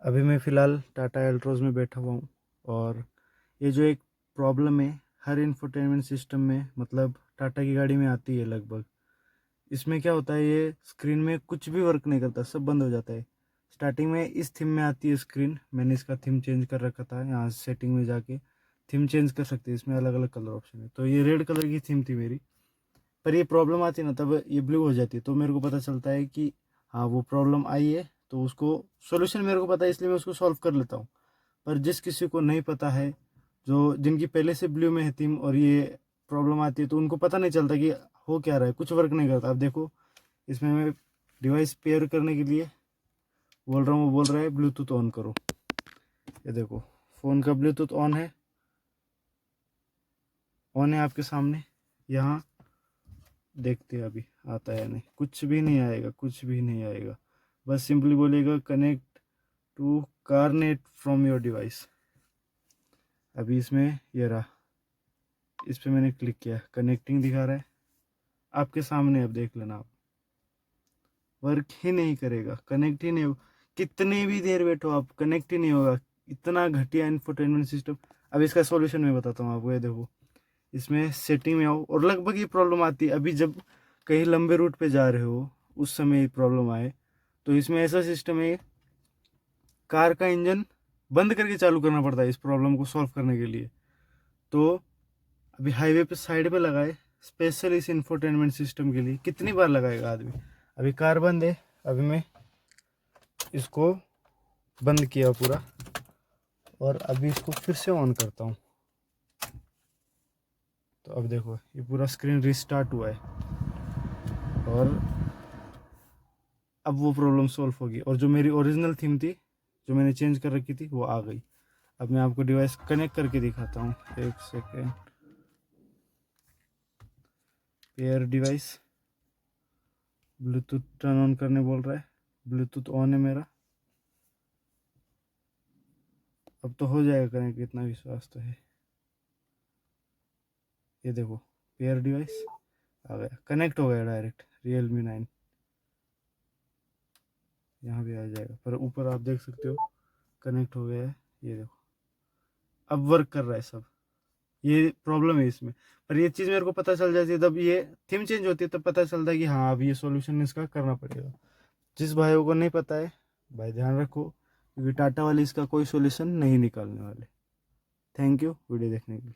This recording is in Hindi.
अभी मैं फ़िलहाल टाटा एल्ट्रोज़ में बैठा हुआ हूँ और ये जो एक प्रॉब्लम है हर इंफोटेनमेंट सिस्टम में, मतलब टाटा की गाड़ी में आती है लगभग। इसमें क्या होता है, ये स्क्रीन में कुछ भी वर्क नहीं करता, सब बंद हो जाता है। स्टार्टिंग में इस थीम में आती है स्क्रीन, मैंने इसका थीम चेंज कर रखा था। यहाँ सेटिंग में जाके थीम चेंज कर सकते हैं, इसमें अलग अलग कलर ऑप्शन है। तो ये रेड कलर की थीम थी मेरी, पर ये प्रॉब्लम आती है ना तब ये ब्लू हो जाती है। तो मेरे को पता चलता है कि हाँ वो प्रॉब्लम आई है, तो उसको सोल्यूशन मेरे को पता है, इसलिए मैं उसको सॉल्व कर लेता हूँ। पर जिस किसी को नहीं पता है, जो जिनकी पहले से ब्लू में है थीम और ये प्रॉब्लम आती है, तो उनको पता नहीं चलता कि हो क्या रहा है, कुछ वर्क नहीं करता। अब देखो, इसमें मैं डिवाइस पेयर करने के लिए बोल रहा हूँ, वो बोल रहा है ब्लूटूथ ऑन करो। ये देखो, फ़ोन का ब्लूटूथ ऑन है आपके सामने। यहाँ देखते हैं अभी आता है नहीं, कुछ भी नहीं आएगा, कुछ भी नहीं आएगा। बस सिंपली बोलेगा connect to carnet from your device. अभी इसमें ये रहा, इस पर मैंने क्लिक किया, कनेक्टिंग दिखा रहा है आपके सामने। अब देख लेना आप, वर्क ही नहीं करेगा, कनेक्ट ही नहीं हो। कितनी भी देर बैठो आप, कनेक्ट ही नहीं होगा। इतना घटिया इंफोटेनमेंट सिस्टम। अब इसका सॉल्यूशन मैं बताता हूँ आपको। ये देखो, इसमें सेटिंग में आओ और लगभग ये प्रॉब्लम आती है। अभी जब कहीं लंबे रूट पे जा रहे हो उस समय ये प्रॉब्लम आए, तो इसमें ऐसा सिस्टम है, कार का इंजन बंद करके चालू करना पड़ता है इस प्रॉब्लम को सॉल्व करने के लिए। तो अभी हाईवे पे साइड पे लगाए स्पेशल इस इंफोटेनमेंट सिस्टम के लिए। कितनी बार लगाएगा आदमी। अभी कार बंद है, अभी मैं इसको बंद किया पूरा और अभी इसको फिर से ऑन करता हूँ। तो अब देखो, ये पूरा स्क्रीन रिस्टार्ट हुआ है और अब वो प्रॉब्लम सॉल्व होगी। और जो मेरी ओरिजिनल थीम थी, जो मैंने चेंज कर रखी थी, वो आ गई। अब मैं आपको डिवाइस कनेक्ट करके दिखाता हूँ, एक second. Pair device, Bluetooth turn on करने बोल रहा है, ब्लूटूथ ऑन है मेरा। अब तो हो जाएगा कनेक्ट, इतना विश्वास तो है। ये देखो, पेयर डिवाइस आ गया, कनेक्ट हो गया डायरेक्ट। Realme 9 यहाँ भी आ जाएगा, पर ऊपर आप देख सकते हो कनेक्ट हो गया है। ये देखो, अब वर्क कर रहा है सब। ये प्रॉब्लम है इसमें, पर ये चीज़ मेरे को पता चल जाती है तब ये थीम चेंज होती है, तब पता चलता है कि हाँ अब ये सॉल्यूशन इसका करना पड़ेगा। जिस भाइयों को नहीं पता है, भाई ध्यान रखो, क्योंकि टाटा वाले इसका कोई सॉल्यूशन नहीं निकालने वाले। थैंक यू वीडियो देखने के लिए।